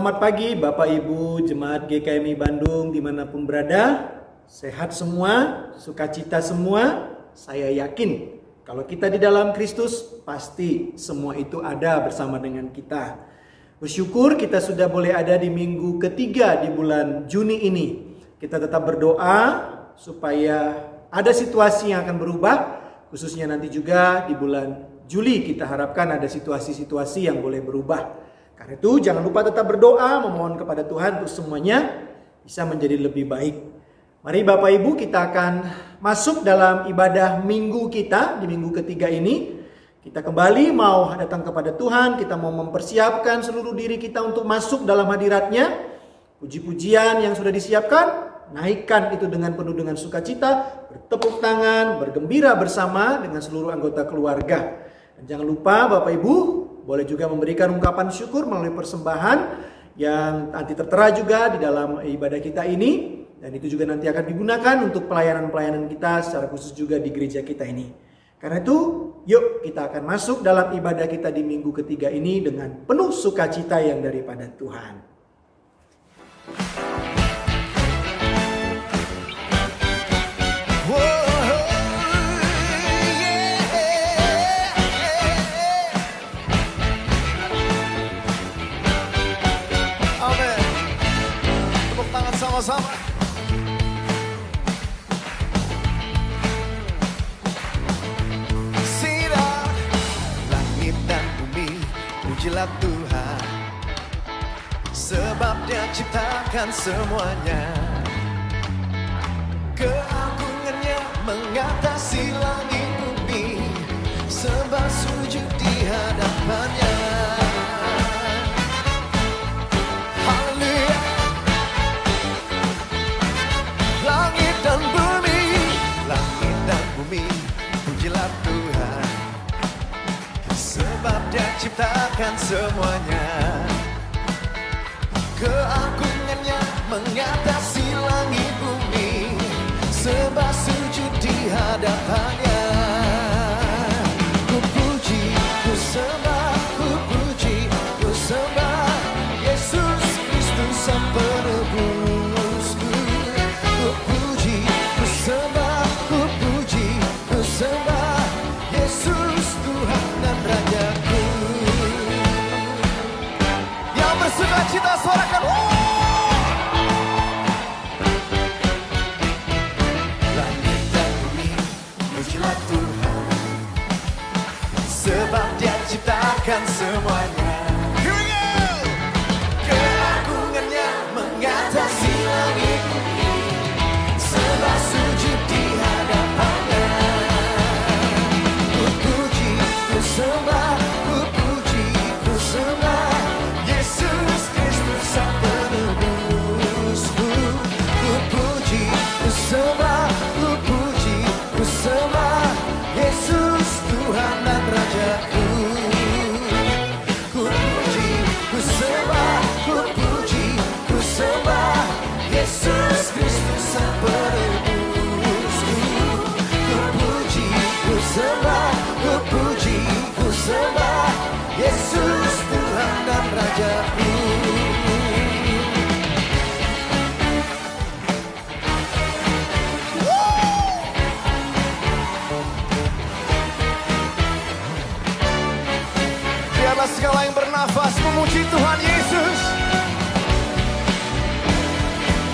Selamat pagi Bapak Ibu Jemaat GKMI Bandung dimanapun berada. Sehat semua, sukacita semua. Saya yakin kalau kita di dalam Kristus pasti semua itu ada bersama dengan kita. Bersyukur kita sudah boleh ada di minggu ketiga di bulan Juni ini. Kita tetap berdoa supaya ada situasi yang akan berubah. Khususnya nanti juga di bulan Juli kita harapkan ada situasi-situasi yang boleh berubah. Karena itu jangan lupa tetap berdoa, memohon kepada Tuhan untuk semuanya bisa menjadi lebih baik. Mari Bapak Ibu, kita akan masuk dalam ibadah minggu kita di minggu ketiga ini. Kita kembali mau datang kepada Tuhan, kita mau mempersiapkan seluruh diri kita untuk masuk dalam hadirat-Nya. Puji-pujian yang sudah disiapkan, naikkan itu dengan penuh dengan sukacita, bertepuk tangan, bergembira bersama dengan seluruh anggota keluarga. Dan jangan lupa Bapak Ibu, boleh juga memberikan ungkapan syukur melalui persembahan yang nanti tertera juga di dalam ibadah kita ini. Dan itu juga nanti akan digunakan untuk pelayanan-pelayanan kita secara khusus juga di gereja kita ini. Karena itu, yuk kita akan masuk dalam ibadah kita di minggu ketiga ini dengan penuh sukacita yang daripada Tuhan. Sama-sama. Sinar langit dan bumi, pujilah Tuhan, sebab Dia ciptakan semuanya. Keagungannya mengatasi langit bumi, sebab sujud di hadapannya. Pujilah Tuhan, sebab Dia ciptakan semuanya. Keagungannya mengatasi langit bumi, sebab sujud di hadapannya. Ku puji, ku sembah, ku puji, ku sembah Yesus Kristus Sang Penebusku. Ku puji, ku sembah, ku puji, ku sembah Yesus Tuhan dan Rajaku. Yang bersuka cita suarakan langit dan bumi, pujilah Tuhan, sebab Dia ciptakan semuanya. Here we go. Keagungannya mengatasi langit bumi, sebab sujud di hadapannya. Ku puji, ku sembah, ku puji, ku sembah Yesus Kristus Sang Penebusku. Ku puji, ku sembah, ku puji, ku sembah Yesus Tuhan dan Rajaku. Ku puji, ku sembah, ku puji, ku sembah Yesus Kristus Sang Penebusku. Ku puji, ku sembah, ku puji, ku sembah Yesus Tuhan dan Rajaku. Biarlah segala yang bernafas memuji Tuhan Yesus.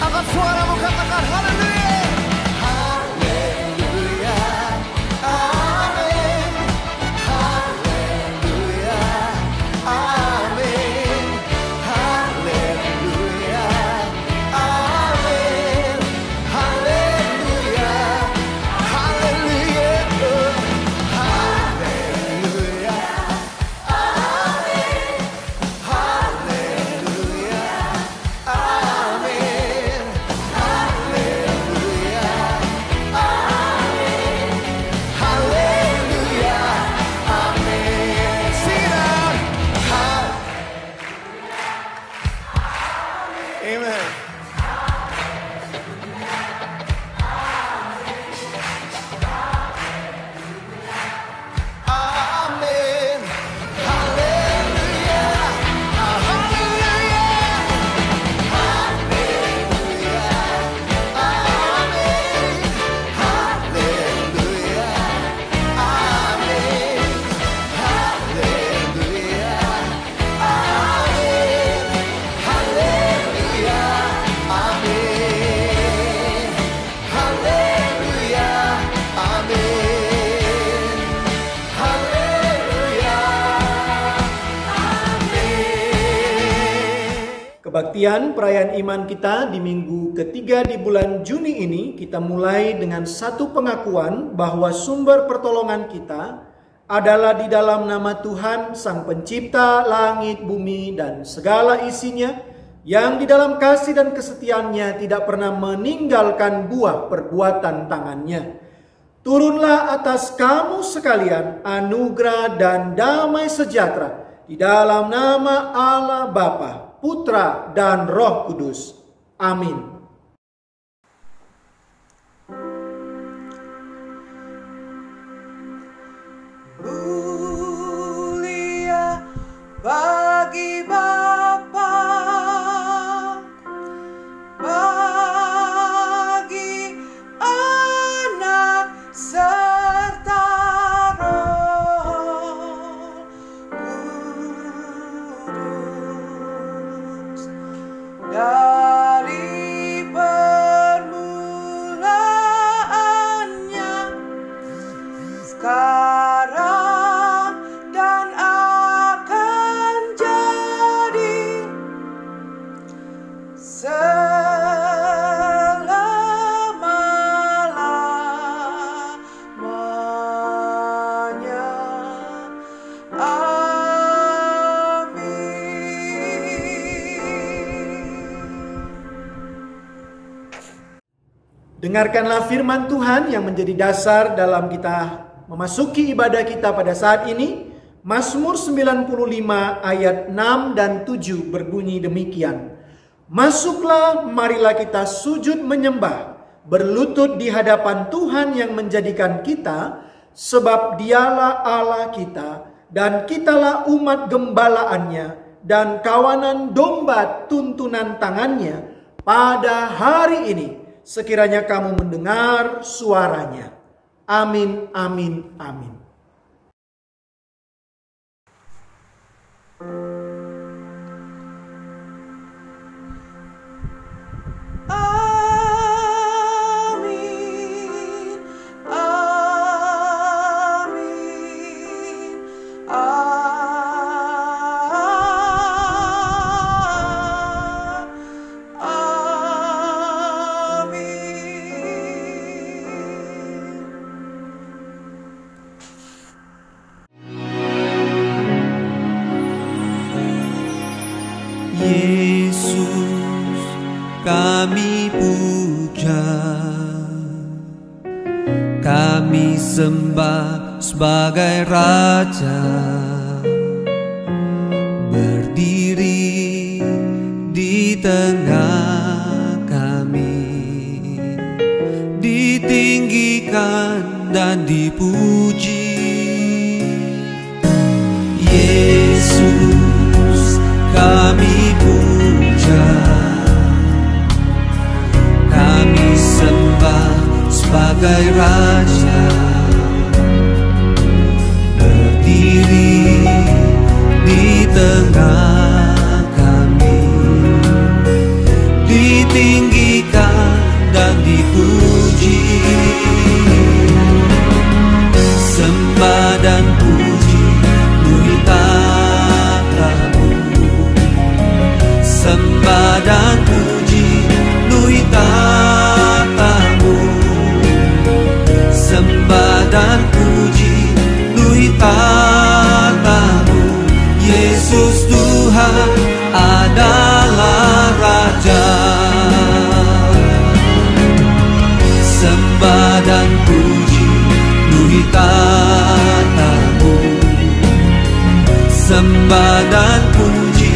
Angkat suaramu, katakan haleluya. Haleluya, amin. Haleluya, amin. Haleluya, amin. Haleluya, haleluya, haleluya, amin. Haleluya, Kebaktian perayaan iman kita di minggu ketiga di bulan Juni ini, kita mulai dengan satu pengakuan bahwa sumber pertolongan kita adalah di dalam nama Tuhan, Sang Pencipta langit, bumi, dan segala isinya, yang di dalam kasih dan kesetiaannya tidak pernah meninggalkan buah perbuatan tangannya. Turunlah atas kamu sekalian anugerah dan damai sejahtera di dalam nama Allah Bapa, Putra, dan Roh Kudus. Amin. Mulia bagi Bapa, bagi Anak, serta Roh Kudus, dari permulaannya, sekarang dan akan jadi selama-lamanya. Dengarkanlah firman Tuhan yang menjadi dasar dalam kita memasuki ibadah kita pada saat ini. Mazmur 95 ayat 6 dan 7 berbunyi demikian. Masuklah, marilah kita sujud menyembah, berlutut di hadapan Tuhan yang menjadikan kita, sebab Dialah Allah kita, dan kitalah umat gembalaannya, dan kawanan domba tuntunan tangannya. Pada hari ini, sekiranya kamu mendengar suaranya. Amin, amin, amin. Yesus, kami puja, kami sembah sebagai Raja, berdiri di tengah kami, ditinggikan dan dipuji. Yesus, kami puja, kami sembah sebagai Raja, berdiri di tengah kami, ditinggikan dan dipuji. Sembah dan puji beri tatamu, sembah dan puji beri tatamu, sembah dan puji beri tatamu. Yesus Tuhan adalah Raja. Sembah dan puji beri tatamu, sembah dan puji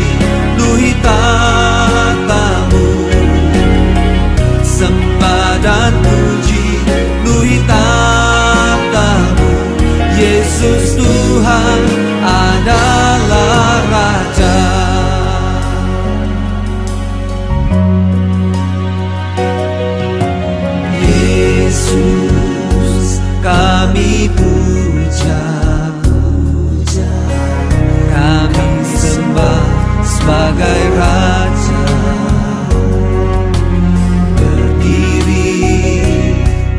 beri tatamu, sembah dan puji beri tatamu. Yesus Tuhan adalah Raja. Yesus, kami puja, kami sembah sebagai Raja, berdiri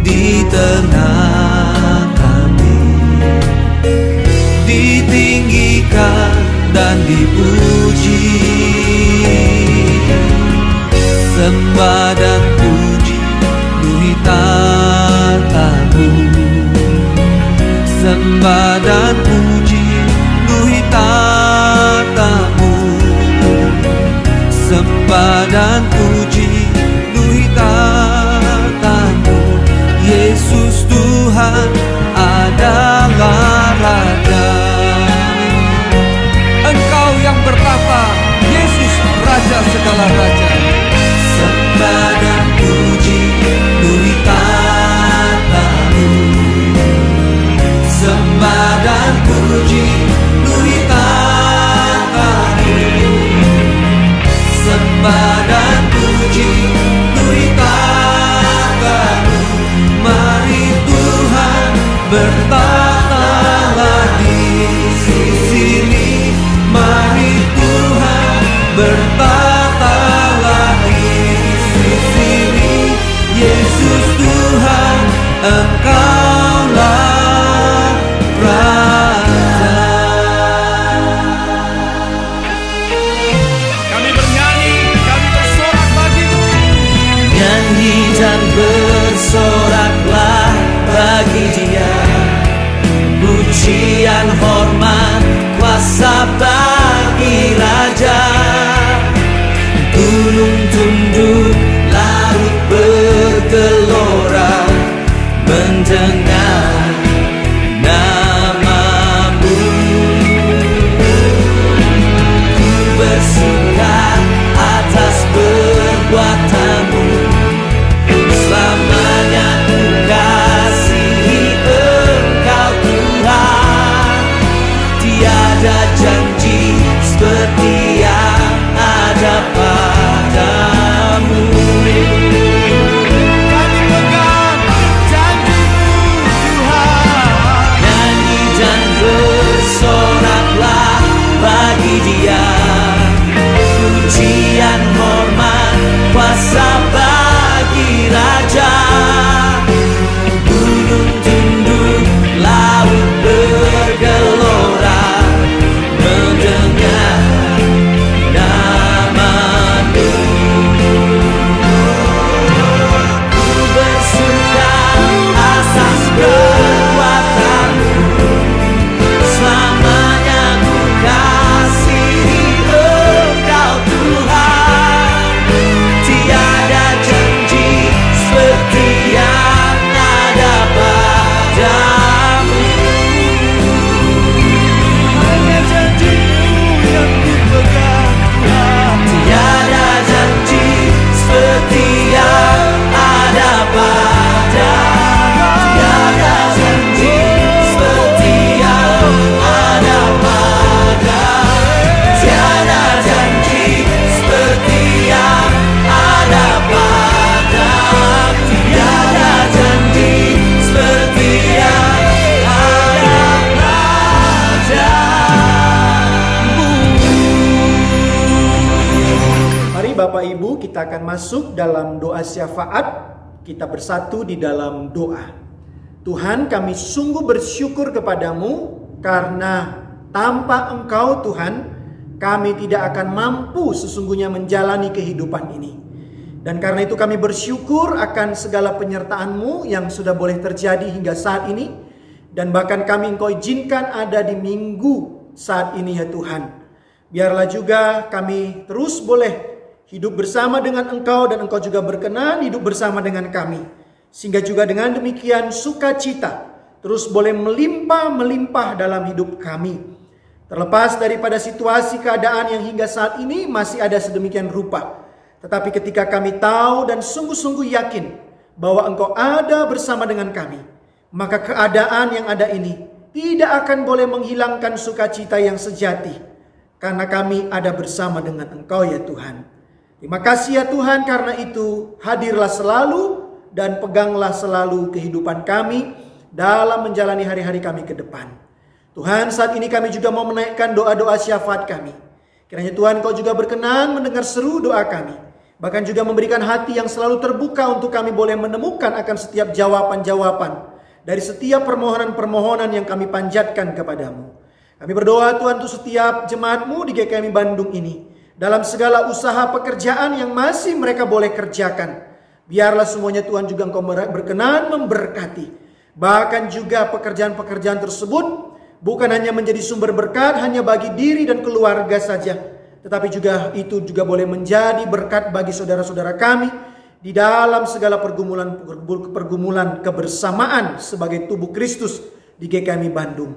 di tengah kami, ditinggikan dan dipuji. sembah dan puji penuhi tatamu, sembah dan puji penuhi tatamu, sembah dan puji penuhi tatamu. Yesus Tuhan adalah Raja. Engkau yang bertata, Yesus Raja segala raja. Sembah dan puji penuhi tatamu, sembah dan puji penuhi tatamu, sembah dan puji penuhi tatamu. Mari Tuhan bertatalah di sini, mari Tuhan bertatalah di sini. Yesus Tuhan, Engkaulah Raja. Kami bernyanyi, kami bersorak bagimu. Nyanyi dan bersoraklah bagi Dia, pujian, hormat, kuasa bagi Raja. Gunung tunduk, laut bergelora mendengar namamu. Ku bersuka atas perbuatanmu, selamanya ku kasihi Engkau Tuhan. Tiada janji seperti yang ada padamu. Kami pegang janji-Mu Tuhan. Nyanyi dan bersoraklah bagi Dia, pujian, hormat, kuasa bagi Raja. Gunung tunduk, laut bergelora mendengar namamu. Ku bersuka atas perbuatanmu, selamanya ku kasihi Engkau Tuhan. Tiada janji seperti yang ada padamu. Hanya janji-Mu yang ku pegang Tuhan. Tiada janji seperti yang ada padamu. Tiada janji seperti yang ada padamu. Tiada janji seperti yang ada padamu. Tiada janji seperti yang ada padamu. Mari Bapak Ibu, kita akan masuk dalam doa syafaat. Kita bersatu di dalam doa. Tuhan, kami sungguh bersyukur kepadamu karena tanpa Engkau Tuhan, kami tidak akan mampu sesungguhnya menjalani kehidupan ini. Dan karena itu kami bersyukur akan segala penyertaan-Mu yang sudah boleh terjadi hingga saat ini. Dan bahkan kami Engkau izinkan ada di minggu saat ini ya Tuhan. Biarlah juga kami terus boleh hidup bersama dengan Engkau dan Engkau juga berkenan hidup bersama dengan kami. Sehingga juga dengan demikian sukacita terus boleh melimpah-melimpah dalam hidup kami. Terlepas daripada situasi keadaan yang hingga saat ini masih ada sedemikian rupa. Tetapi ketika kami tahu dan sungguh-sungguh yakin bahwa Engkau ada bersama dengan kami, maka keadaan yang ada ini tidak akan boleh menghilangkan sukacita yang sejati. Karena kami ada bersama dengan Engkau ya Tuhan. Terima kasih ya Tuhan, karena itu hadirlah selalu dan peganglah selalu kehidupan kami dalam menjalani hari-hari kami ke depan. Tuhan, saat ini kami juga mau menaikkan doa-doa syafaat kami. Kiranya Tuhan Kau juga berkenan mendengar seru doa kami. Bahkan juga memberikan hati yang selalu terbuka untuk kami boleh menemukan akan setiap jawaban-jawaban dari setiap permohonan-permohonan yang kami panjatkan kepadamu. Kami berdoa Tuhan untuk setiap jemaat-Mu di GKMI Bandung ini. dalam segala usaha pekerjaan yang masih mereka boleh kerjakan. Biarlah semuanya Tuhan juga Engkau berkenan memberkati. Bahkan juga pekerjaan-pekerjaan tersebut bukan hanya menjadi sumber berkat hanya bagi diri dan keluarga saja, tetapi juga itu juga boleh menjadi berkat bagi saudara-saudara kami di dalam segala pergumulan kebersamaan sebagai tubuh Kristus di GKMI Bandung.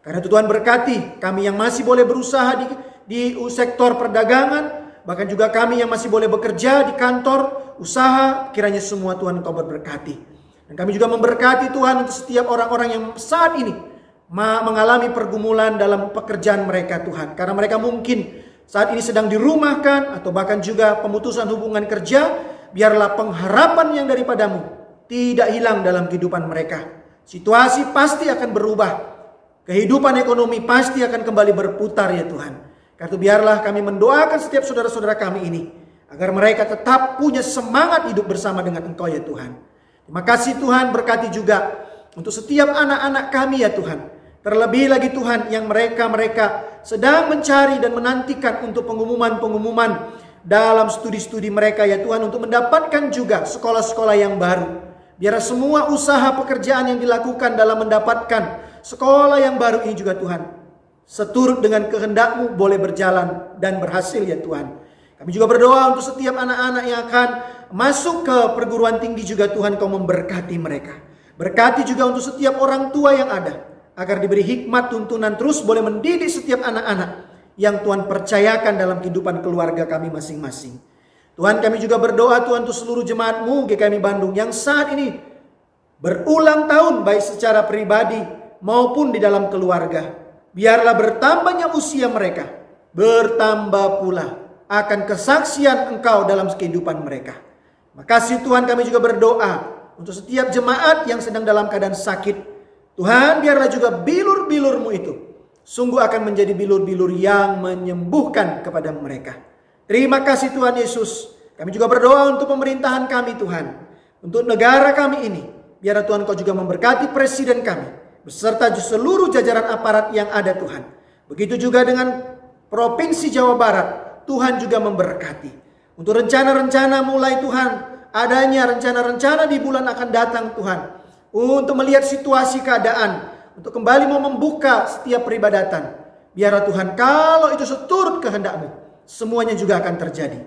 Karena itu Tuhan berkati kami yang masih boleh berusaha di sektor perdagangan, bahkan juga kami yang masih boleh bekerja di kantor, usaha, kiranya semua Tuhan Engkau berberkati. Dan kami juga memberkati Tuhan untuk setiap orang-orang yang saat ini mengalami pergumulan dalam pekerjaan mereka Tuhan. Karena mereka mungkin saat ini sedang dirumahkan atau bahkan juga pemutusan hubungan kerja. Biarlah pengharapan yang daripadamu tidak hilang dalam kehidupan mereka. Situasi pasti akan berubah. Kehidupan ekonomi pasti akan kembali berputar ya Tuhan. Karena itu biarlah kami mendoakan setiap saudara-saudara kami ini, agar mereka tetap punya semangat hidup bersama dengan Engkau ya Tuhan. Terima kasih Tuhan, berkati juga untuk setiap anak-anak kami ya Tuhan. Terlebih lagi Tuhan yang mereka sedang mencari dan menantikan untuk pengumuman-pengumuman dalam studi-studi mereka ya Tuhan, untuk mendapatkan juga sekolah-sekolah yang baru. Biar semua usaha pekerjaan yang dilakukan dalam mendapatkan sekolah yang baru ini juga Tuhan, seturut dengan kehendak-Mu boleh berjalan dan berhasil ya Tuhan. Kami juga berdoa untuk setiap anak-anak yang akan masuk ke perguruan tinggi juga Tuhan, Kau memberkati mereka. Berkati juga untuk setiap orang tua yang ada, agar diberi hikmat tuntunan terus boleh mendidik setiap anak-anak yang Tuhan percayakan dalam kehidupan keluarga kami masing-masing. Tuhan, kami juga berdoa Tuhan untuk seluruh jemaat-Mu GKMI Bandung yang saat ini berulang tahun baik secara pribadi maupun di dalam keluarga. Biarlah bertambahnya usia mereka, bertambah pula akan kesaksian Engkau dalam kehidupan mereka. Makasih Tuhan, kami juga berdoa untuk setiap jemaat yang sedang dalam keadaan sakit. Tuhan, biarlah juga bilur-bilur-Mu itu sungguh akan menjadi bilur-bilur yang menyembuhkan kepada mereka. Terima kasih Tuhan Yesus. Kami juga berdoa untuk pemerintahan kami Tuhan, untuk negara kami ini. Biarlah Tuhan Kau juga memberkati presiden kami, beserta seluruh jajaran aparat yang ada Tuhan. Begitu juga dengan Provinsi Jawa Barat, Tuhan juga memberkati. Untuk rencana-rencana mulai Tuhan, adanya rencana-rencana di bulan akan datang Tuhan, untuk melihat situasi keadaan, untuk kembali mau membuka setiap peribadatan. Biarlah Tuhan, kalau itu seturut kehendak-Mu, semuanya juga akan terjadi.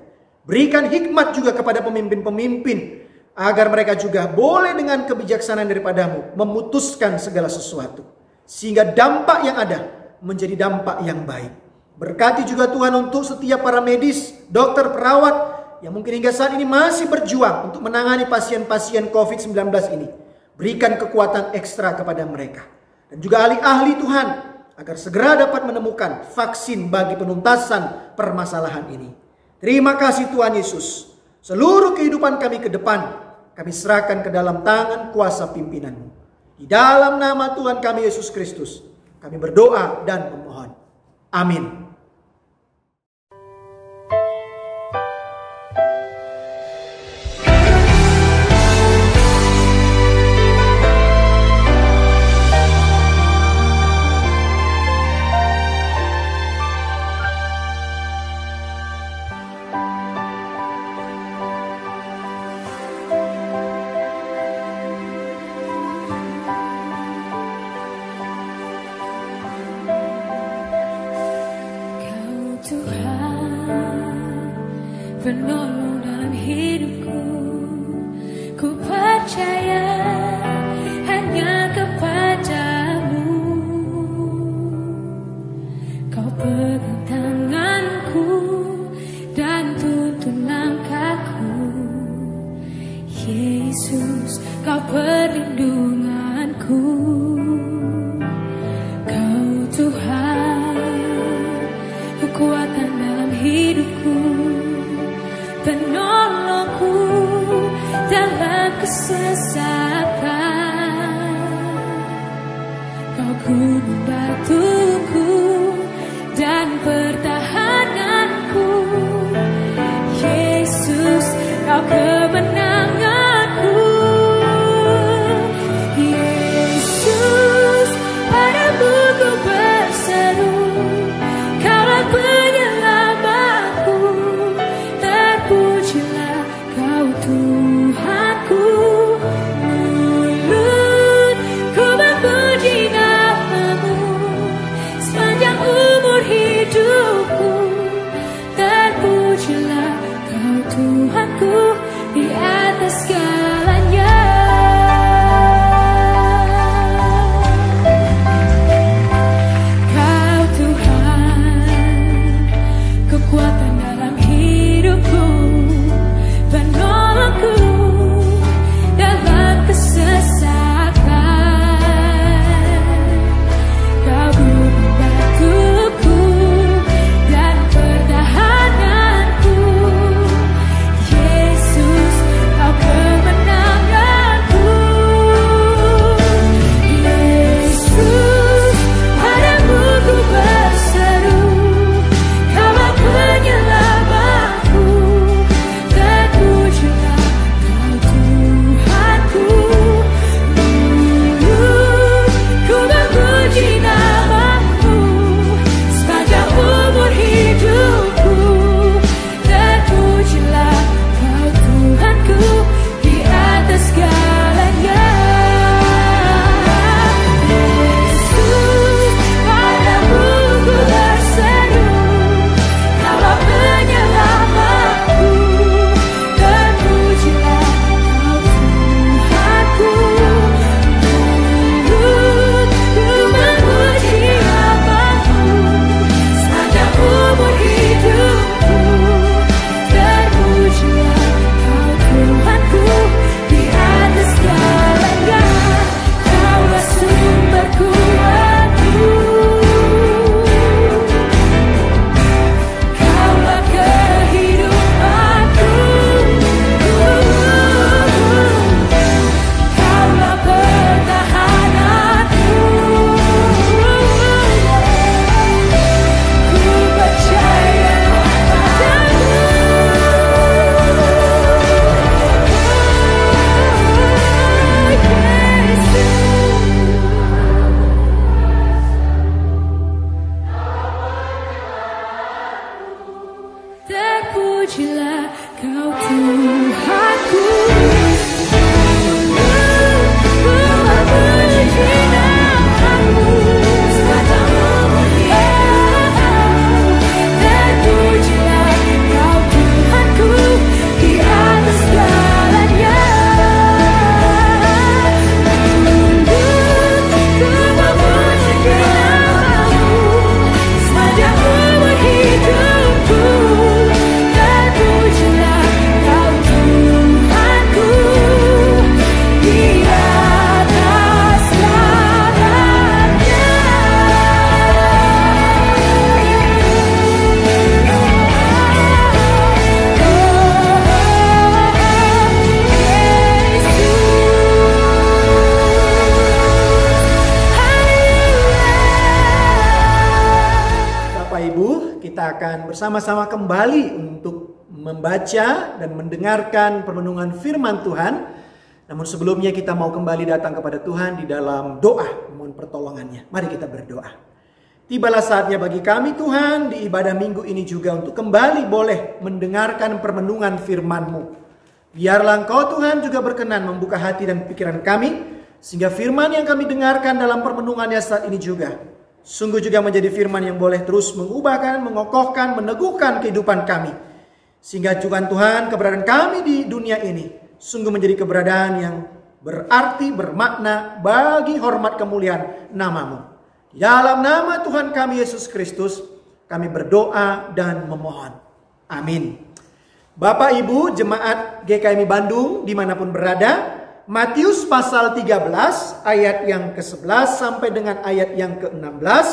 Berikan hikmat juga kepada pemimpin-pemimpin, agar mereka juga boleh dengan kebijaksanaan daripada-Mu memutuskan segala sesuatu, sehingga dampak yang ada menjadi dampak yang baik. Berkati juga Tuhan untuk setiap para medis, dokter, perawat yang mungkin hingga saat ini masih berjuang untuk menangani pasien-pasien COVID-19 ini. Berikan kekuatan ekstra kepada mereka. Dan juga ahli-ahli Tuhan, agar segera dapat menemukan vaksin bagi penuntasan permasalahan ini. Terima kasih Tuhan Yesus. Seluruh kehidupan kami ke depan, kami serahkan ke dalam tangan kuasa pimpinan-Mu. Di dalam nama Tuhan kami Yesus Kristus, kami berdoa dan memohon. Amin. Penolong dalam hidupku, ku percaya hanya kepadamu. Kau pegang tanganku dan tuntun langkahku. Yesus, Kau perlindunganku. Kau Tuhan, kekuatan dalam hidupku, penolongku dalam kesesatan. Kau gunung batuku dan pertahananku. Yesus, Kau kemenanganku. Yesus, padamu ku berseru, Kaulah penyelamatku. akan bersama-sama kembali untuk membaca dan mendengarkan permenungan firman Tuhan. Namun sebelumnya kita mau kembali datang kepada Tuhan di dalam doa, mohon pertolongannya. Mari kita berdoa. Tibalah saatnya bagi kami Tuhan di ibadah minggu ini juga untuk kembali boleh mendengarkan permenungan firman-Mu. Biarlah Engkau Tuhan juga berkenan membuka hati dan pikiran kami, sehingga firman yang kami dengarkan dalam permenungannya saat ini juga sungguh juga menjadi firman yang boleh terus mengubahkan, mengokohkan, meneguhkan kehidupan kami. Sehingga Tuhan, keberadaan kami di dunia ini sungguh menjadi keberadaan yang berarti, bermakna bagi hormat kemuliaan nama-Mu. Di dalam nama Tuhan kami Yesus Kristus, kami berdoa dan memohon. Amin. Bapak Ibu Jemaat GKMI Bandung dimanapun berada, Matius pasal 13 ayat yang ke-11 sampai dengan ayat yang ke-16.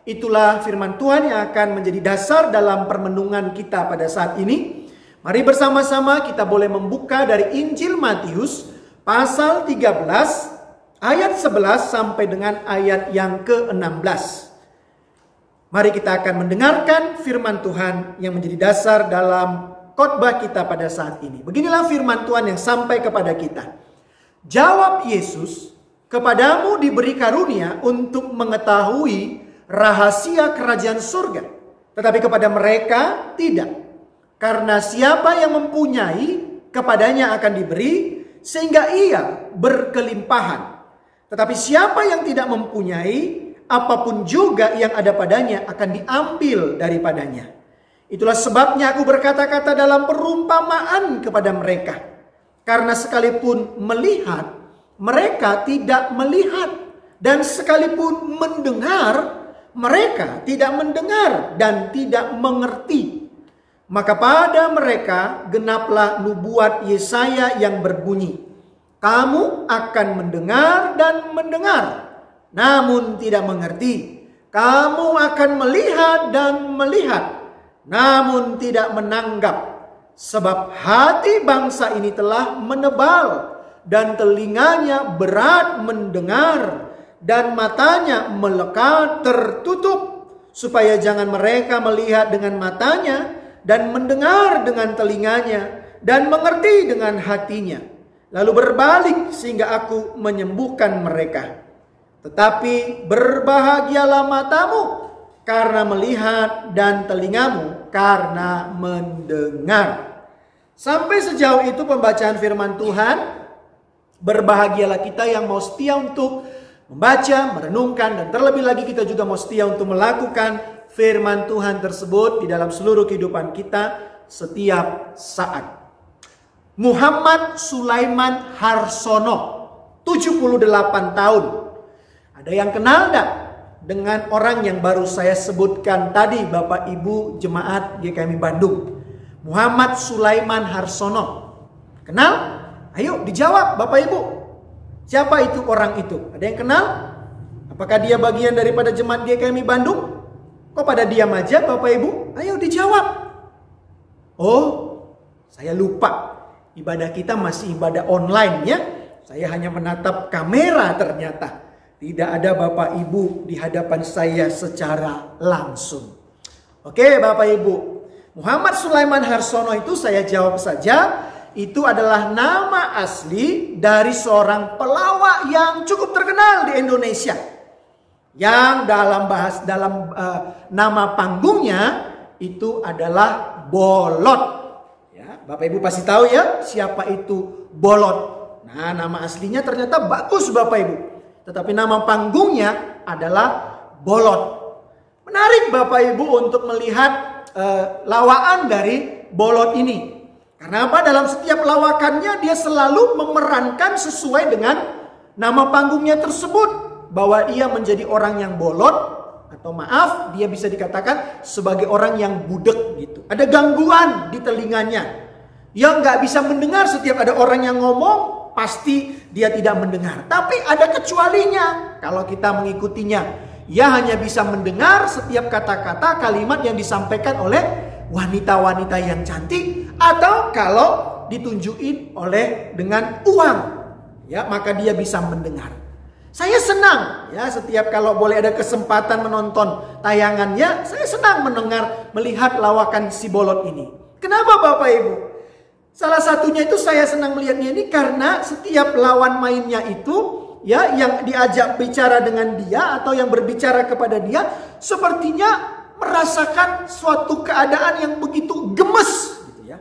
Itulah firman Tuhan yang akan menjadi dasar dalam permenungan kita pada saat ini. Mari bersama-sama kita boleh membuka dari Injil Matius pasal 13 ayat 11 sampai dengan ayat yang ke-16. Mari kita akan mendengarkan firman Tuhan yang menjadi dasar dalam khotbah kita pada saat ini. Beginilah firman Tuhan yang sampai kepada kita. Jawab Yesus, kepadamu diberi karunia untuk mengetahui rahasia kerajaan surga, tetapi kepada mereka tidak. Karena siapa yang mempunyai, kepadanya akan diberi, sehingga ia berkelimpahan. Tetapi siapa yang tidak mempunyai, apapun juga yang ada padanya akan diambil daripadanya. Itulah sebabnya aku berkata-kata dalam perumpamaan kepada mereka. Karena sekalipun melihat, mereka tidak melihat. Dan sekalipun mendengar, mereka tidak mendengar dan tidak mengerti. Maka pada mereka genaplah nubuat Yesaya yang berbunyi, kamu akan mendengar dan mendengar, namun tidak mengerti. Kamu akan melihat dan melihat, namun tidak menanggap. Sebab hati bangsa ini telah menebal, dan telinganya berat mendengar, dan matanya melekat tertutup, supaya jangan mereka melihat dengan matanya, dan mendengar dengan telinganya, dan mengerti dengan hatinya, lalu berbalik sehingga aku menyembuhkan mereka. Tetapi berbahagialah matamu karena melihat, dan telingamu karena mendengar. Sampai sejauh itu pembacaan firman Tuhan. Berbahagialah kita yang mau setia untuk membaca, merenungkan, dan terlebih lagi kita juga mau setia untuk melakukan firman Tuhan tersebut di dalam seluruh kehidupan kita setiap saat. Muhammad Sulaiman Harsono, 78 tahun. Ada yang kenal enggak dengan orang yang baru saya sebutkan tadi, Bapak Ibu Jemaat GKMI Bandung? Muhammad Sulaiman Harsono. Kenal? Ayo dijawab Bapak Ibu. Siapa itu orang itu? Ada yang kenal? Apakah dia bagian daripada Jemaat GKMI Bandung? Kok pada diam aja Bapak Ibu? Ayo dijawab. Oh, saya lupa. Ibadah kita masih ibadah online ya. Saya hanya menatap kamera ternyata. Tidak ada Bapak Ibu di hadapan saya secara langsung. Oke Bapak Ibu. Muhammad Sulaiman Harsono itu saya jawab saja. Itu adalah nama asli dari seorang pelawak yang cukup terkenal di Indonesia. Yang dalam nama panggungnya itu adalah Bolot. Ya, Bapak Ibu pasti tahu ya siapa itu Bolot. Nah, nama aslinya ternyata bagus Bapak Ibu. Tetapi nama panggungnya adalah Bolot. Menarik Bapak Ibu untuk melihat lawaan dari Bolot ini. Karena apa? Dalam setiap lawakannya dia selalu memerankan sesuai dengan nama panggungnya tersebut. Bahwa ia menjadi orang yang bolot, atau maaf dia bisa dikatakan sebagai orang yang budek gitu. Ada gangguan di telinganya. Yang gak bisa mendengar. Setiap ada orang yang ngomong pasti dia tidak mendengar. Tapi ada kecualinya kalau kita mengikutinya. Ia hanya bisa mendengar setiap kata-kata kalimat yang disampaikan oleh wanita-wanita yang cantik, atau kalau ditunjukin oleh dengan uang, ya maka dia bisa mendengar. Saya senang ya setiap kalau boleh ada kesempatan menonton tayangannya, saya senang melihat lawakan si Bolot ini. Kenapa Bapak Ibu? Salah satunya itu saya senang melihatnya ini karena setiap lawan mainnya itu ya yang diajak bicara dengan dia atau yang berbicara kepada dia sepertinya merasakan suatu keadaan yang begitu gemes gitu ya.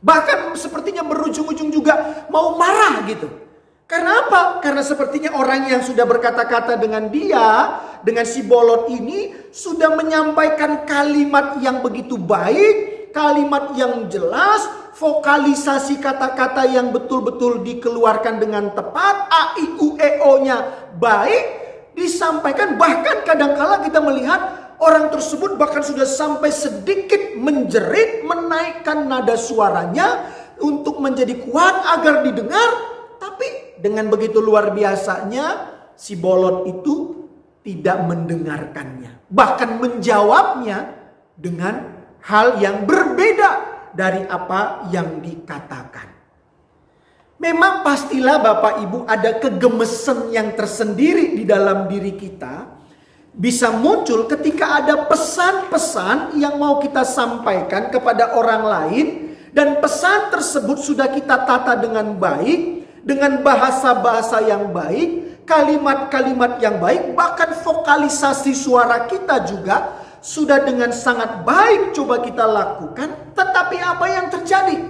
Bahkan sepertinya berujung-ujung juga mau marah gitu. Karena apa? Karena sepertinya orang yang sudah berkata-kata dengan dia, dengan si Bolot ini sudah menyampaikan kalimat yang begitu baik, kalimat yang jelas, vokalisasi kata-kata yang betul-betul dikeluarkan dengan tepat, a, i, u, e, o-nya baik, disampaikan. Bahkan kadangkala kita melihat orang tersebut bahkan sudah sampai sedikit menjerit, menaikkan nada suaranya untuk menjadi kuat agar didengar. Tapi dengan begitu luar biasanya si Bolot itu tidak mendengarkannya. Bahkan menjawabnya dengan hal yang berbeda dari apa yang dikatakan. Memang pastilah Bapak Ibu ada kegemesan yang tersendiri di dalam diri kita. Bisa muncul ketika ada pesan-pesan yang mau kita sampaikan kepada orang lain. Dan pesan tersebut sudah kita tata dengan baik. Dengan bahasa-bahasa yang baik, kalimat-kalimat yang baik, bahkan vokalisasi suara kita juga sudah dengan sangat baik coba kita lakukan. Tetapi apa yang terjadi?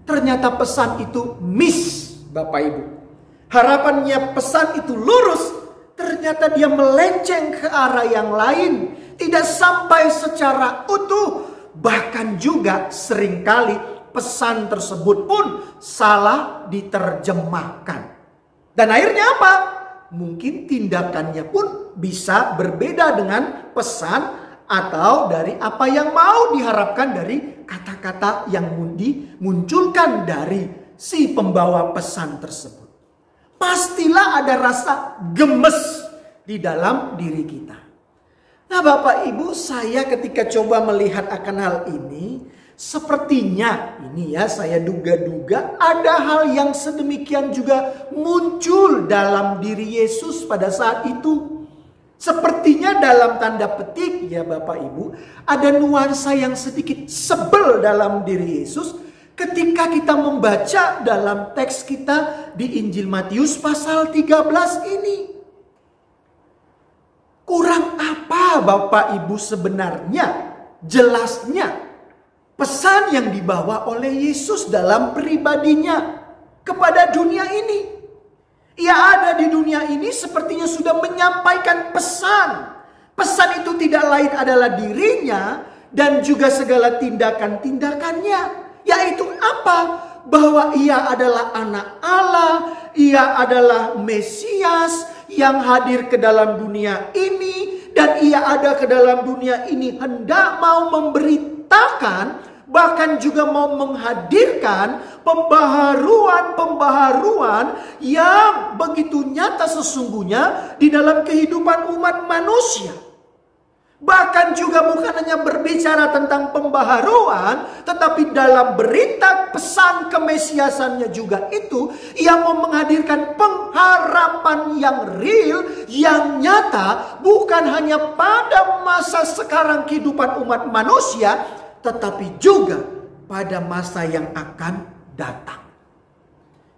Ternyata pesan itu miss, Bapak Ibu. Harapannya pesan itu lurus, ternyata dia melenceng ke arah yang lain, tidak sampai secara utuh. Bahkan juga seringkali pesan tersebut pun salah diterjemahkan. Dan akhirnya apa? Mungkin tindakannya pun bisa berbeda dengan pesan atau dari apa yang mau diharapkan dari kata-kata yang dimunculkan dari si pembawa pesan tersebut. Pastilah ada rasa gemes di dalam diri kita. Nah Bapak Ibu, saya ketika coba melihat akan hal ini, sepertinya ini ya saya duga-duga ada hal yang sedemikian juga muncul dalam diri Yesus pada saat itu. Sepertinya dalam tanda petik ya Bapak Ibu, ada nuansa yang sedikit sebel dalam diri Yesus ketika kita membaca dalam teks kita di Injil Matius pasal 13 ini. Kurang apa Bapak Ibu sebenarnya jelasnya pesan yang dibawa oleh Yesus dalam pribadinya kepada dunia ini. Ia ada di dunia ini sepertinya sudah menyampaikan pesan. Pesan itu tidak lain adalah dirinya dan juga segala tindakan-tindakannya. Yaitu apa? Bahwa ia adalah anak Allah, ia adalah Mesias yang hadir ke dalam dunia ini. Dan ia ada ke dalam dunia ini hendak mau memberitakan, bahkan juga mau menghadirkan pembaharuan-pembaharuan yang begitu nyata sesungguhnya di dalam kehidupan umat manusia. Bahkan juga bukan hanya berbicara tentang pembaharuan, tetapi dalam berita pesan kemesiasannya juga itu, ia mau menghadirkan pengharapan yang real, yang nyata, bukan hanya pada masa sekarang kehidupan umat manusia, tetapi juga pada masa yang akan datang.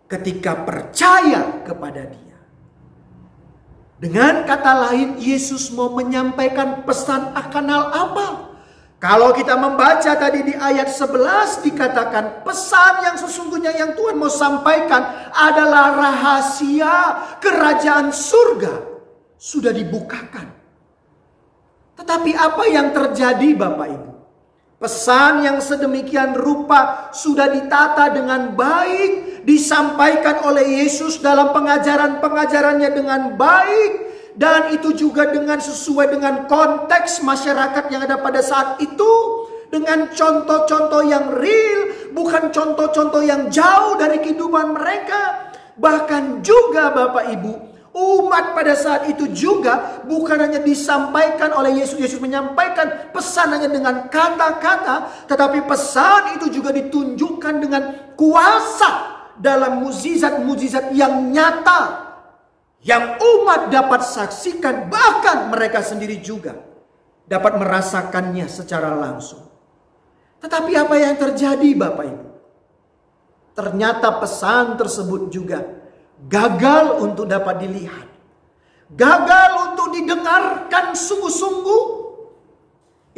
Ketika percaya kepada Dia. Dengan kata lain, Yesus mau menyampaikan pesan akan hal apa? Kalau kita membaca tadi di ayat 11 dikatakan pesan yang sesungguhnya yang Tuhan mau sampaikan adalah rahasia kerajaan surga. Sudah dibukakan. Tetapi apa yang terjadi Bapak Ibu? Pesan yang sedemikian rupa sudah ditata dengan baik, disampaikan oleh Yesus dalam pengajaran-pengajarannya dengan baik, dan itu juga dengan sesuai dengan konteks masyarakat yang ada pada saat itu, dengan contoh-contoh yang real, bukan contoh-contoh yang jauh dari kehidupan mereka. Bahkan juga Bapak Ibu, umat pada saat itu juga bukan hanya disampaikan oleh Yesus. Yesus menyampaikan pesan hanya dengan kata-kata, tetapi pesan itu juga ditunjukkan dengan kuasa dalam mukjizat-mukjizat yang nyata. yang umat dapat saksikan, bahkan mereka sendiri juga dapat merasakannya secara langsung. Tetapi apa yang terjadi Bapak Ibu? Ternyata pesan tersebut juga gagal untuk dapat dilihat. Gagal untuk didengarkan sungguh-sungguh.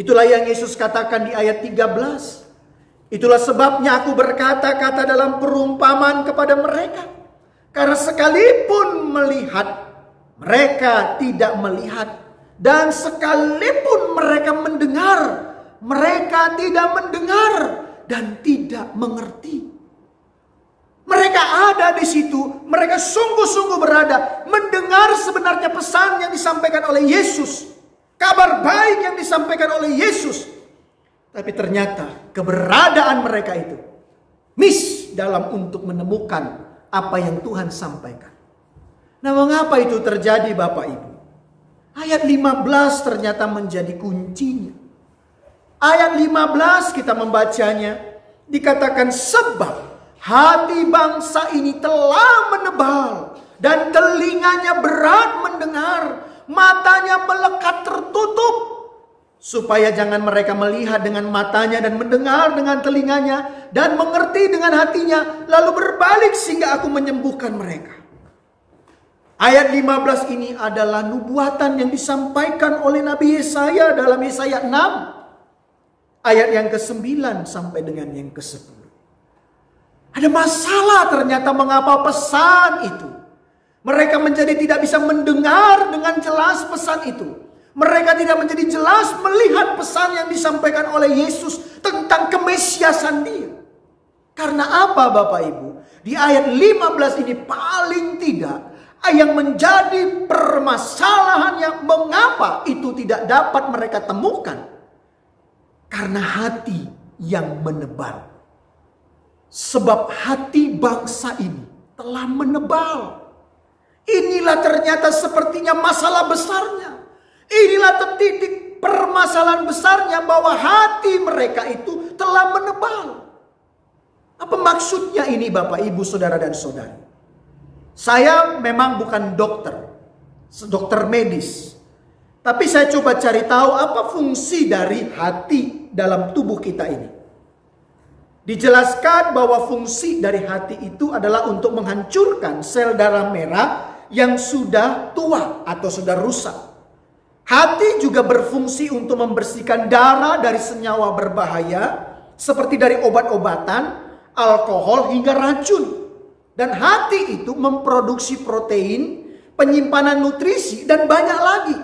Itulah yang Yesus katakan di ayat 13. Itulah sebabnya aku berkata-kata dalam perumpamaan kepada mereka. Karena sekalipun melihat, mereka tidak melihat. Dan sekalipun mereka mendengar, mereka tidak mendengar dan tidak mengerti. Mereka ada di situ, mereka sungguh-sungguh berada, mendengar sebenarnya pesan yang disampaikan oleh Yesus. Kabar baik yang disampaikan oleh Yesus. Tapi ternyata keberadaan mereka itu miss dalam untuk menemukan apa yang Tuhan sampaikan. Nah, mengapa itu terjadi Bapak Ibu? Ayat 15 ternyata menjadi kuncinya. Ayat 15 kita membacanya, dikatakan sebab hati bangsa ini telah menebal dan telinganya berat mendengar, matanya melekat tertutup, supaya jangan mereka melihat dengan matanya dan mendengar dengan telinganya dan mengerti dengan hatinya, lalu berbalik sehingga aku menyembuhkan mereka. Ayat 15 ini adalah nubuatan yang disampaikan oleh Nabi Yesaya dalam Yesaya 6. Ayat yang ke-9 sampai dengan yang ke-10. Ada masalah ternyata mengapa pesan itu. Mereka menjadi tidak bisa mendengar dengan jelas pesan itu. Mereka tidak menjadi jelas melihat pesan yang disampaikan oleh Yesus tentang kemesiasan dia. Karena apa Bapak Ibu? Di ayat 15 ini paling tidak yang menjadi permasalahannya mengapa itu tidak dapat mereka temukan. Karena hati yang menebal. Sebab hati bangsa ini telah menebal. Inilah ternyata sepertinya masalah besarnya. Inilah titik permasalahan besarnya bahwa hati mereka itu telah menebal. Apa maksudnya ini Bapak, Ibu, Saudara dan Saudari? Saya memang bukan dokter medis. Tapi saya coba cari tahu apa fungsi dari hati dalam tubuh kita ini. Dijelaskan bahwa fungsi dari hati itu adalah untuk menghancurkan sel darah merah yang sudah tua atau sudah rusak. Hati juga berfungsi untuk membersihkan darah dari senyawa berbahaya seperti dari obat-obatan, alkohol hingga racun. Dan hati itu memproduksi protein, penyimpanan nutrisi dan banyak lagi.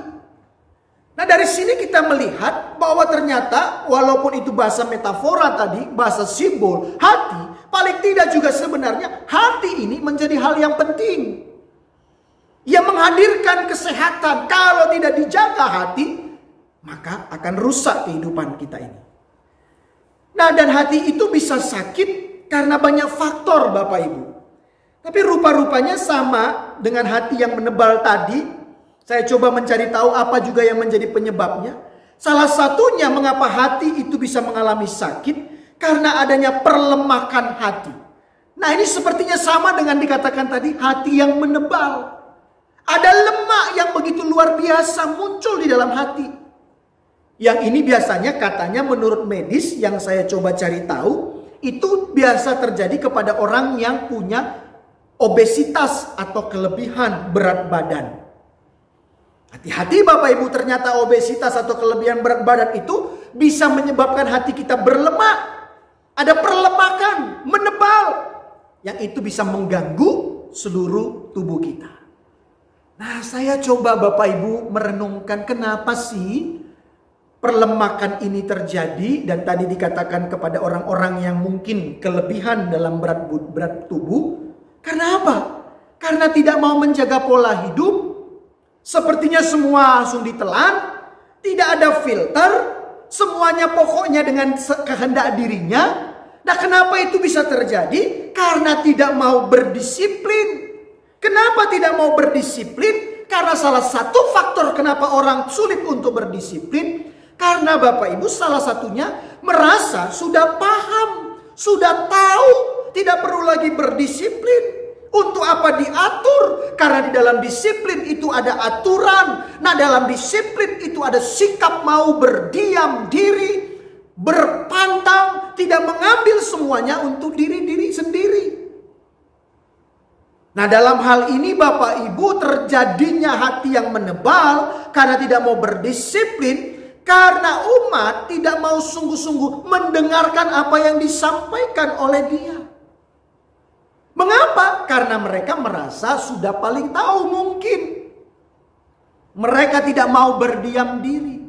Nah, dari sini kita melihat bahwa ternyata walaupun itu bahasa metafora tadi, bahasa simbol, hati paling tidak juga sebenarnya hati ini menjadi hal yang penting. Yang menghadirkan kesehatan. Kalau tidak dijaga hati, maka akan rusak kehidupan kita ini. Nah, dan hati itu bisa sakit karena banyak faktor Bapak Ibu. Tapi rupa-rupanya sama dengan hati yang menebal tadi. Saya coba mencari tahu apa juga yang menjadi penyebabnya. Salah satunya mengapa hati itu bisa mengalami sakit karena adanya perlemakan hati. Nah, ini sepertinya sama dengan dikatakan tadi hati yang menebal. Ada lemak yang begitu luar biasa muncul di dalam hati. Yang ini biasanya katanya menurut medis yang saya coba cari tahu, itu biasa terjadi kepada orang yang punya obesitas atau kelebihan berat badan. Hati-hati Bapak Ibu, ternyata obesitas atau kelebihan berat badan itu bisa menyebabkan hati kita berlemak. Ada perlemakan, menebal. Yang itu bisa mengganggu seluruh tubuh kita. Nah, saya coba Bapak Ibu merenungkan kenapa sih perlemakan ini terjadi. Dan tadi dikatakan kepada orang-orang yang mungkin kelebihan dalam berat tubuh. Karena apa? Karena tidak mau menjaga pola hidup. Sepertinya semua langsung ditelan, tidak ada filter, semuanya pokoknya dengan kehendak dirinya. Nah, kenapa itu bisa terjadi? Karena tidak mau berdisiplin. Kenapa tidak mau berdisiplin? Karena salah satu faktor kenapa orang sulit untuk berdisiplin, karena Bapak Ibu salah satunya merasa sudah paham, sudah tahu, tidak perlu lagi berdisiplin. Untuk apa diatur? Karena di dalam disiplin itu ada aturan. Nah, dalam disiplin itu ada sikap mau berdiam diri, berpantang, tidak mengambil semuanya untuk diri sendiri. Nah, dalam hal ini Bapak Ibu, terjadinya hati yang menebal karena tidak mau berdisiplin, karena umat tidak mau sungguh-sungguh mendengarkan apa yang disampaikan oleh dia. Mengapa? Karena mereka merasa sudah paling tahu mungkin. Mereka tidak mau berdiam diri.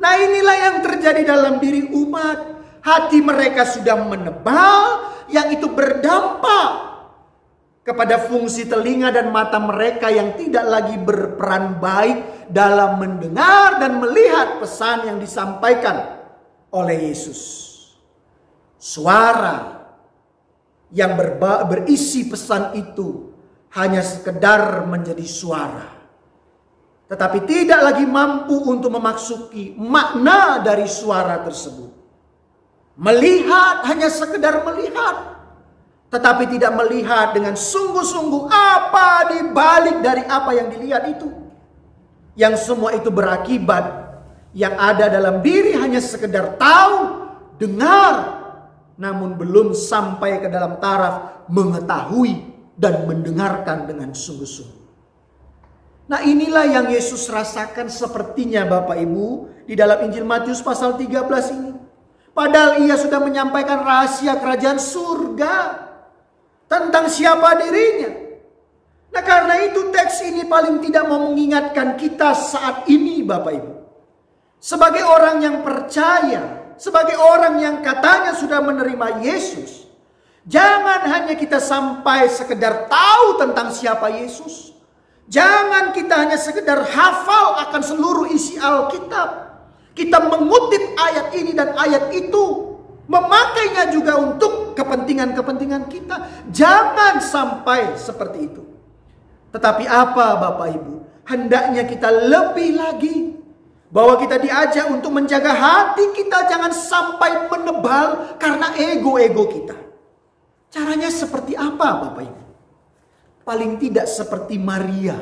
Nah, inilah yang terjadi dalam diri umat. Hati mereka sudah menebal, yang itu berdampak kepada fungsi telinga dan mata mereka yang tidak lagi berperan baik dalam mendengar dan melihat pesan yang disampaikan oleh Yesus. Suara yang berisi pesan itu hanya sekedar menjadi suara, tetapi tidak lagi mampu untuk memasuki makna dari suara tersebut. Melihat hanya sekedar melihat, tetapi tidak melihat dengan sungguh-sungguh apa di balik dari apa yang dilihat itu. Yang semua itu berakibat, yang ada dalam diri hanya sekedar tahu, dengar, namun belum sampai ke dalam taraf mengetahui dan mendengarkan dengan sungguh-sungguh. Nah, inilah yang Yesus rasakan sepertinya Bapak Ibu di dalam Injil Matius pasal 13 ini. Padahal ia sudah menyampaikan rahasia kerajaan surga tentang siapa dirinya. Nah, karena itu teks ini paling tidak mau mengingatkan kita saat ini Bapak Ibu. Sebagai orang yang percaya, sebagai orang yang katanya sudah menerima Yesus, jangan hanya kita sampai sekedar tahu tentang siapa Yesus. Jangan kita hanya sekedar hafal akan seluruh isi Alkitab. Kita mengutip ayat ini dan ayat itu, memakainya juga untuk kepentingan-kepentingan kita. Jangan sampai seperti itu. Tetapi apa Bapak Ibu? Hendaknya kita lebih lagi. Bahwa kita diajak untuk menjaga hati kita jangan sampai menebal karena ego-ego kita. Caranya seperti apa Bapak Ibu? Paling tidak seperti Maria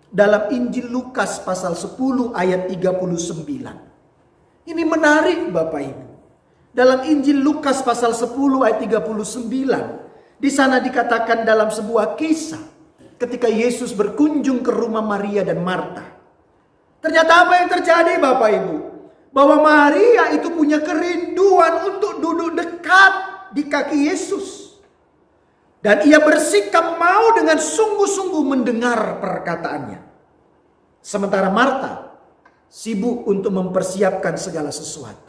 dalam Injil Lukas pasal 10 ayat 39. Ini menarik Bapak Ibu. Dalam Injil Lukas pasal 10 ayat 39. Di sana dikatakan dalam sebuah kisah. Ketika Yesus berkunjung ke rumah Maria dan Marta. Ternyata apa yang terjadi Bapak Ibu? Bahwa Maria itu punya kerinduan untuk duduk dekat di kaki Yesus. Dan ia bersikap mau dengan sungguh-sungguh mendengar perkataannya. Sementara Marta sibuk untuk mempersiapkan segala sesuatu.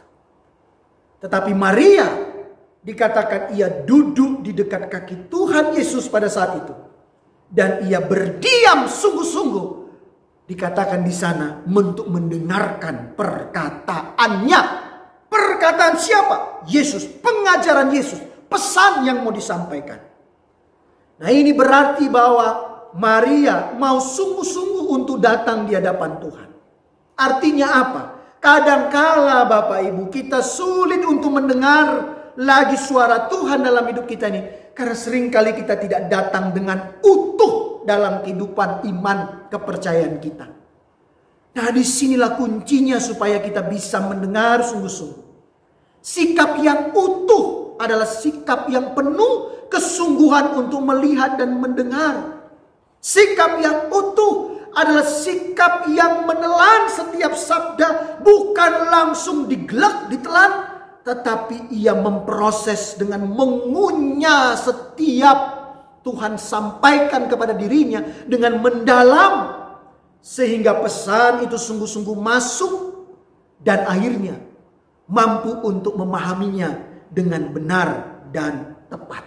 Tetapi Maria dikatakan ia duduk di dekat kaki Tuhan Yesus pada saat itu. Dan ia berdiam sungguh-sungguh. Dikatakan di sana untuk mendengarkan perkataannya. Perkataan siapa? Yesus. Pengajaran Yesus. Pesan yang mau disampaikan. Nah, ini berarti bahwa Maria mau sungguh-sungguh untuk datang di hadapan Tuhan. Artinya apa? Kadangkala Bapak Ibu kita sulit untuk mendengar lagi suara Tuhan dalam hidup kita ini. Karena seringkali kita tidak datang dengan utuh dalam kehidupan iman kepercayaan kita. Nah, disinilah kuncinya supaya kita bisa mendengar sungguh-sungguh. Sikap yang utuh adalah sikap yang penuh kesungguhan untuk melihat dan mendengar. Sikap yang utuh adalah sikap yang menelan setiap sabda, bukan langsung digelak, ditelan, tetapi ia memproses dengan mengunyah setiap Tuhan sampaikan kepada dirinya dengan mendalam. Sehingga pesan itu sungguh-sungguh masuk dan akhirnya mampu untuk memahaminya dengan benar dan tepat.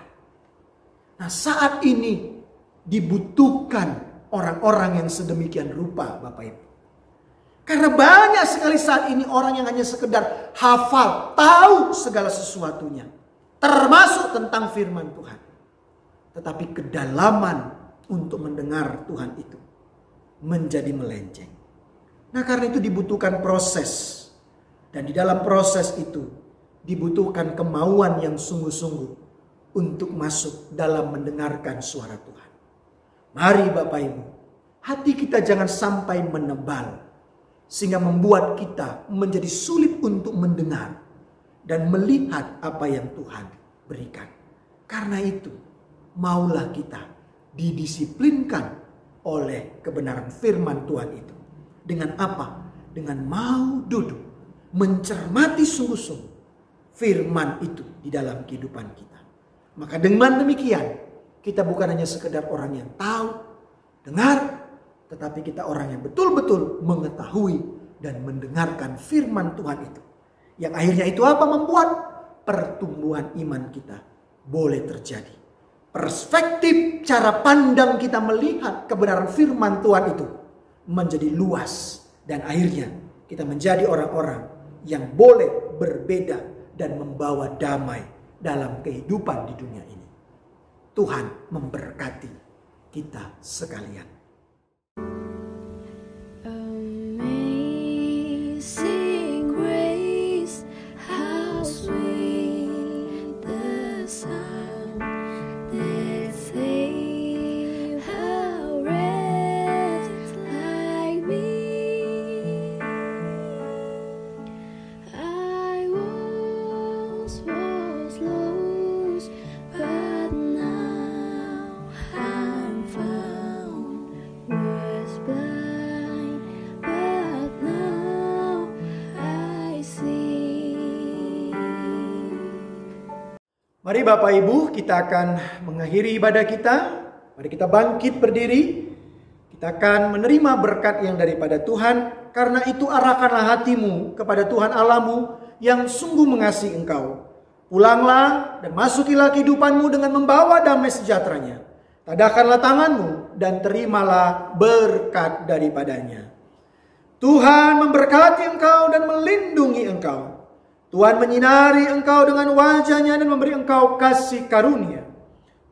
Nah, saat ini dibutuhkan orang-orang yang sedemikian rupa Bapak Ibu. Karena banyak sekali saat ini orang yang hanya sekedar hafal, tahu segala sesuatunya. Termasuk tentang firman Tuhan. Tetapi kedalaman untuk mendengar Tuhan itu menjadi melenceng. Nah, karena itu dibutuhkan proses. Dan di dalam proses itu dibutuhkan kemauan yang sungguh-sungguh untuk masuk dalam mendengarkan suara Tuhan. Mari Bapak Ibu, hati kita jangan sampai menebal sehingga membuat kita menjadi sulit untuk mendengar dan melihat apa yang Tuhan berikan. Karena itu, maulah kita didisiplinkan oleh kebenaran firman Tuhan itu. Dengan apa? Dengan mau duduk, mencermati sungguh-sungguh firman itu di dalam kehidupan kita. Maka dengan demikian, kita bukan hanya sekedar orang yang tahu, dengar, tetapi kita orang yang betul-betul mengetahui dan mendengarkan firman Tuhan itu. Yang akhirnya itu apa? Membuat pertumbuhan iman kita boleh terjadi. Perspektif cara pandang kita melihat kebenaran firman Tuhan itu menjadi luas. Dan akhirnya kita menjadi orang-orang yang boleh berbeda dan membawa damai dalam kehidupan di dunia ini. Tuhan memberkati kita sekalian. Amazing grace, how sweet the sound that saved a wretch like me. I once was lost, but now I'm found. Was blind, but now I see. Mari Bapak Ibu, kita akan mengakhiri ibadah kita. Mari kita bangkit berdiri. Kita akan menerima berkat yang daripada Tuhan. Karena itu arahkanlah hatimu kepada Tuhan Allahmu yang sungguh mengasihi engkau. Pulanglah dan masukilah kehidupanmu dengan membawa damai sejahteranya. Tadahkanlah tanganmu dan terimalah berkat daripadanya. Tuhan memberkati engkau dan melindungi engkau. Tuhan menyinari engkau dengan wajahnya dan memberi engkau kasih karunia.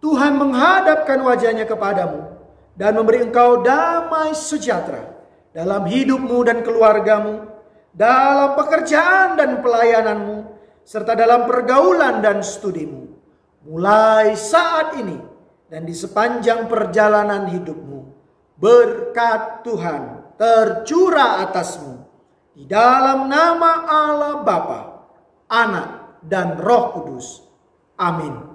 Tuhan menghadapkan wajahnya kepadamu dan memberi engkau damai sejahtera dalam hidupmu dan keluargamu, dalam pekerjaan dan pelayananmu, serta dalam pergaulan dan studimu. Mulai saat ini dan di sepanjang perjalanan hidupmu, berkat Tuhan tercurah atasmu di dalam nama Allah Bapa, Anak, dan Roh Kudus. Amin.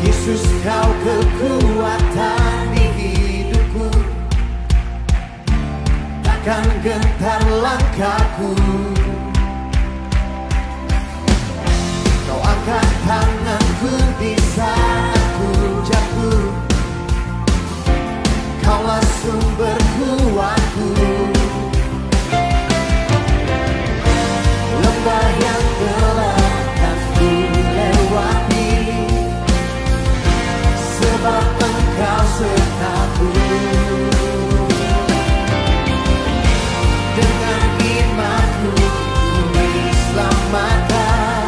Yesus, kau kekuatan di hidupku, takkan gentar langkahku. Kau angkat tanganku di saat ku jatuh, kaulah sumber kuatku. Lembah yang gelap kan ku lewati, sebab engkau sertaku. Dengan imanku ku diselamatkan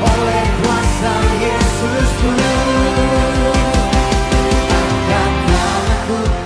oleh kuasa Yesusku. Angkat tanganku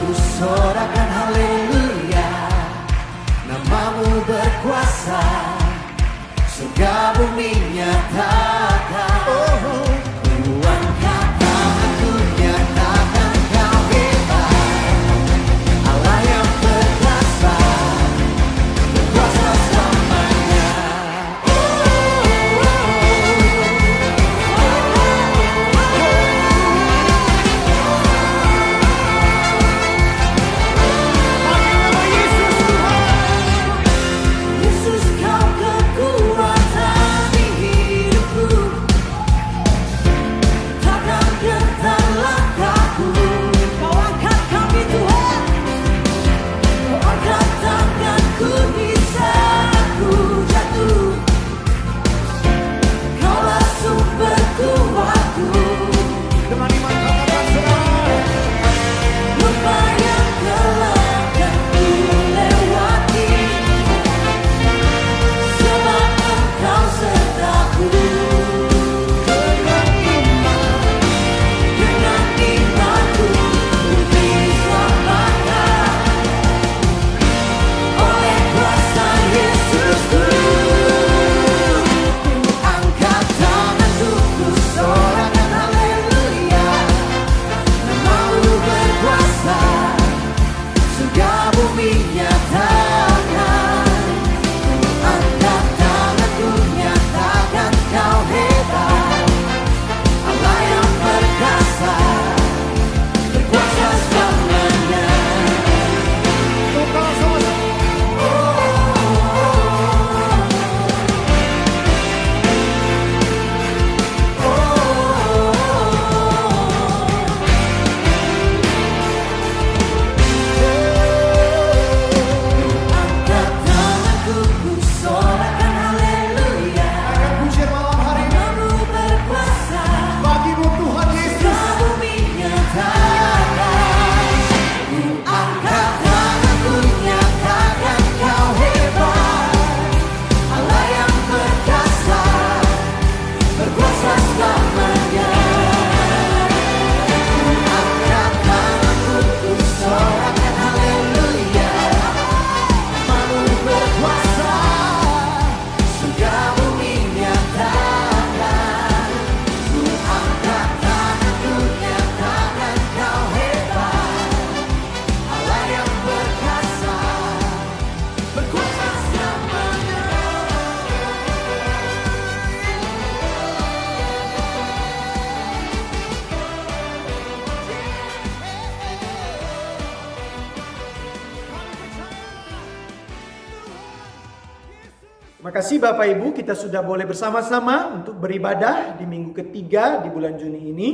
Terima kasih Bapak Ibu, kita sudah boleh bersama-sama untuk beribadah di minggu ketiga di bulan Juni ini.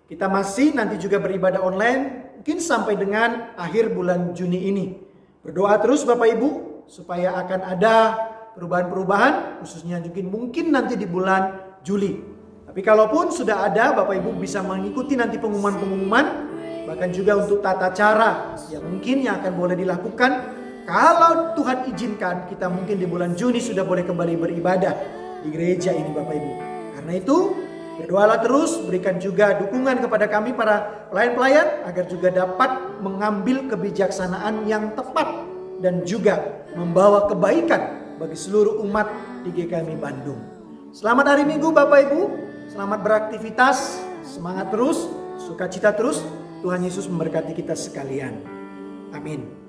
Kita masih nanti juga beribadah online, mungkin sampai dengan akhir bulan Juni ini. Berdoa terus Bapak Ibu, supaya akan ada perubahan-perubahan, khususnya mungkin nanti di bulan Juli. Tapi kalaupun sudah ada, Bapak Ibu bisa mengikuti nanti pengumuman-pengumuman, bahkan juga untuk tata cara yang mungkin yang akan boleh dilakukan. Kalau Tuhan izinkan, kita mungkin di bulan Juni sudah boleh kembali beribadah di gereja ini Bapak Ibu. Karena itu, berdoalah terus, berikan juga dukungan kepada kami para pelayan-pelayan agar juga dapat mengambil kebijaksanaan yang tepat dan juga membawa kebaikan bagi seluruh umat di GKMI Bandung. Selamat hari Minggu Bapak Ibu, selamat beraktivitas, semangat terus, sukacita terus. Tuhan Yesus memberkati kita sekalian. Amin.